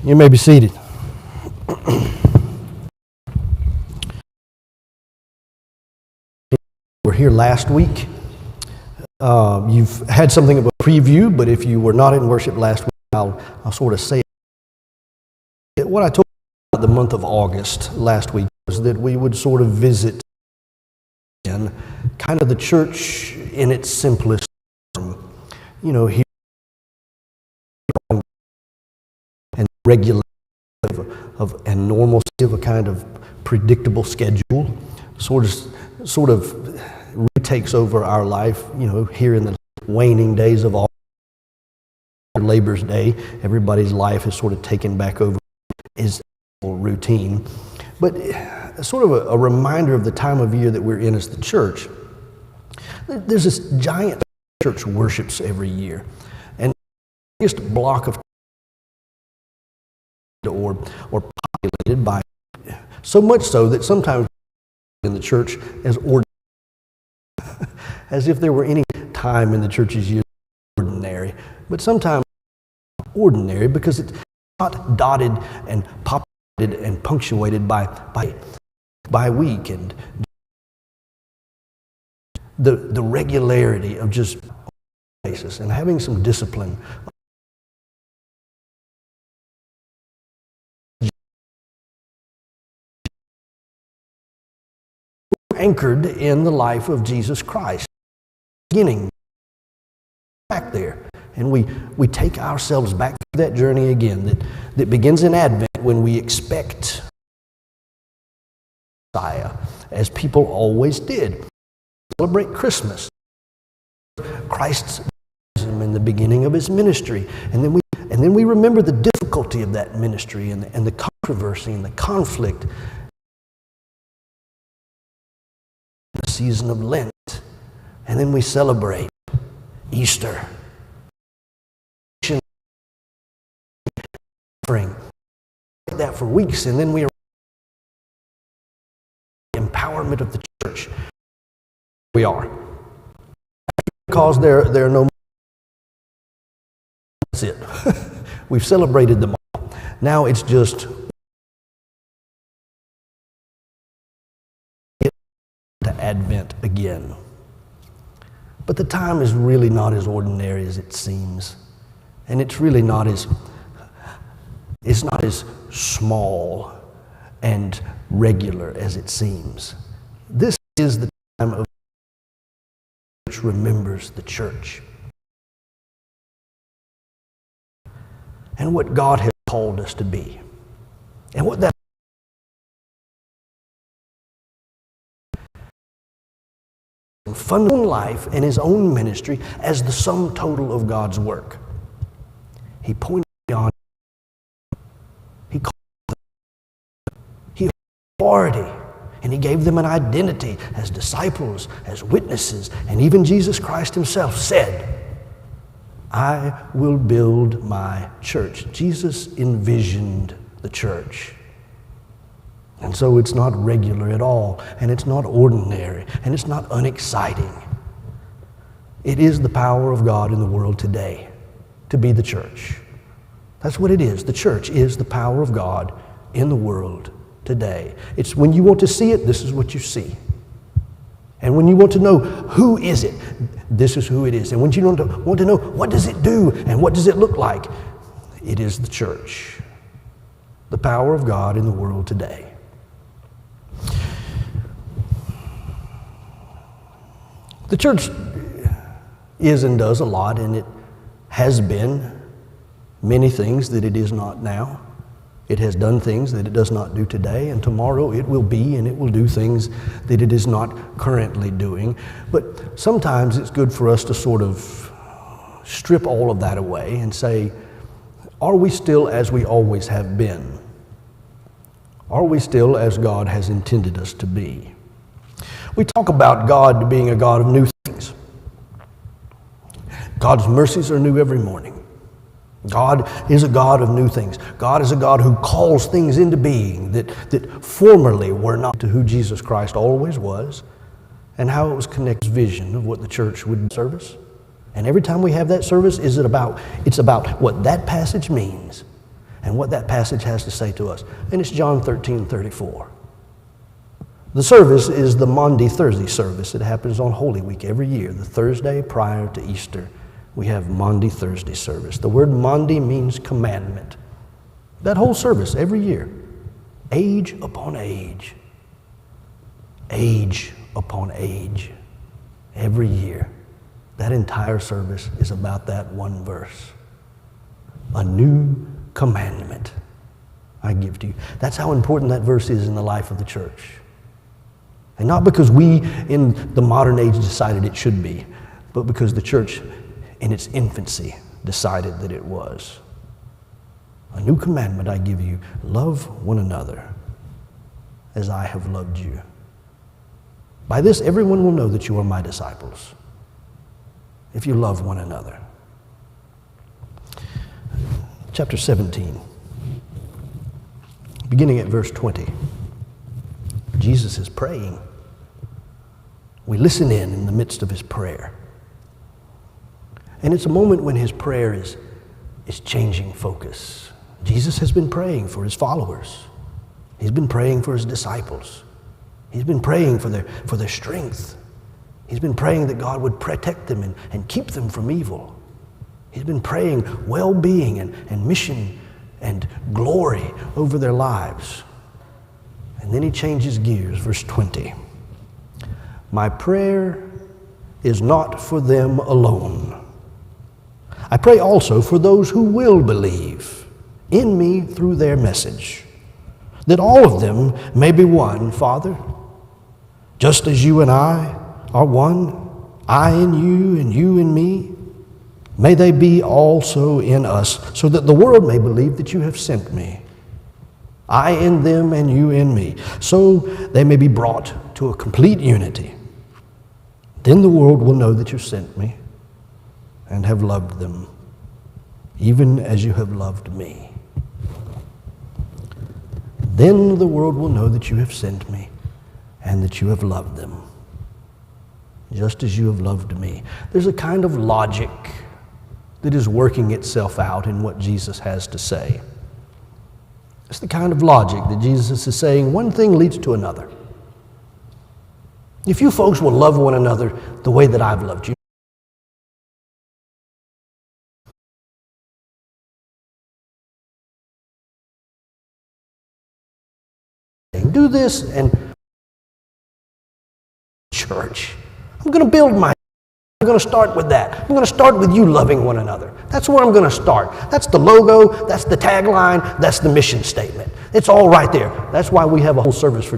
You may be seated. We're here last week. You've had something of a preview, but if you were not in worship last week, I'll sort of say it. What I told you about the month of August last week was that we would sort of visit again, kind of the church in its simplest form. You know, here and regular and normalcy of a kind of predictable schedule, sort of retakes over our life. You know, here in the waning days of all Labor's Day, everybody's life is sort of taken back over is routine. But sort of a reminder of the time of year that we're in as the church. There's this giant church worships every year, and the biggest block of or populated by so much so that sometimes in the church as ordinary, as if there were any time in the church's year ordinary, but sometimes ordinary because it's not dotted and populated and punctuated by week and the regularity of just basis and having some discipline. Anchored in the life of Jesus Christ, beginning back there, and we take ourselves back through that journey again that begins in Advent when we expect Messiah, as people always did. Celebrate Christmas, Christ's baptism in the beginning of his ministry, and then we remember the difficulty of that ministry and the controversy and the conflict. The season of Lent, and then we celebrate Easter. That for weeks, and then we are empowerment of the church. We are because there are no. That's it. We've celebrated them all. Now it's just. Advent again. But the time is really not as ordinary as it seems. And it's really not as small and regular as it seems. This is the time of which remembers the church. And what God has called us to be. And what that fundamental life and his own ministry as the sum total of God's work. He pointed beyond. He called them. He had authority, and he gave them an identity as disciples, as witnesses, and even Jesus Christ himself said, "I will build my church." Jesus envisioned the church. And so it's not regular at all, and it's not ordinary, and it's not unexciting. It is the power of God in the world today to be the church. That's what it is. The church is the power of God in the world today. It's when you want to see it, this is what you see. And when you want to know who is it, this is who it is. And when you want to know what does it do and what does it look like, it is the church. The power of God in the world today. The church is and does a lot, and it has been many things that it is not now. It has done things that it does not do today, and tomorrow it will be, and it will do things that it is not currently doing. But sometimes it's good for us to sort of strip all of that away and say, are we still as we always have been? Are we still as God has intended us to be? We talk about God being a God of new things. God's mercies are new every morning. God is a God of new things. God is a God who calls things into being that formerly were not, to who Jesus Christ always was, and how it was connected vision of what the church would service. And every time we have that service, it's about what that passage means and what that passage has to say to us. And it's John 13:34. The service is the Maundy Thursday service. It happens on Holy Week every year, the Thursday prior to Easter. We have Maundy Thursday service. The word Maundy means commandment. That whole service every year, age upon age upon age, every year, that entire service is about that one verse. A new commandment I give to you. That's how important that verse is in the life of the church. And not because we in the modern age decided it should be, but because the church in its infancy decided that it was. A new commandment I give you, love one another as I have loved you. By this everyone will know that you are my disciples, if you love one another. Chapter 17, beginning at verse 20. Jesus is praying. We listen in the midst of his prayer. And it's a moment when his prayer is changing focus. Jesus has been praying for his followers. He's been praying for his disciples. He's been praying for their strength. He's been praying that God would protect them and keep them from evil. He's been praying well-being and mission and glory over their lives. And then he changes gears, verse 20. My prayer is not for them alone. I pray also for those who will believe in me through their message, that all of them may be one, Father, just as you and I are one, I in you and you in me. May they be also in us, so that the world may believe that you have sent me. I in them and you in me, so they may be brought to a complete unity. Then the world will know that you sent me and have loved them, even as you have loved me. Then the world will know that you have sent me and that you have loved them, just as you have loved me. There's a kind of logic that is working itself out in what Jesus has to say. It's the kind of logic that Jesus is saying one thing leads to another. If you folks will love one another the way that I've loved you, do this, and church, I'm going to build my. I'm going to start with that. I'm going to start with you loving one another. That's where I'm going to start. That's the logo, that's the tagline, that's the mission statement. It's all right there. That's why we have a whole service for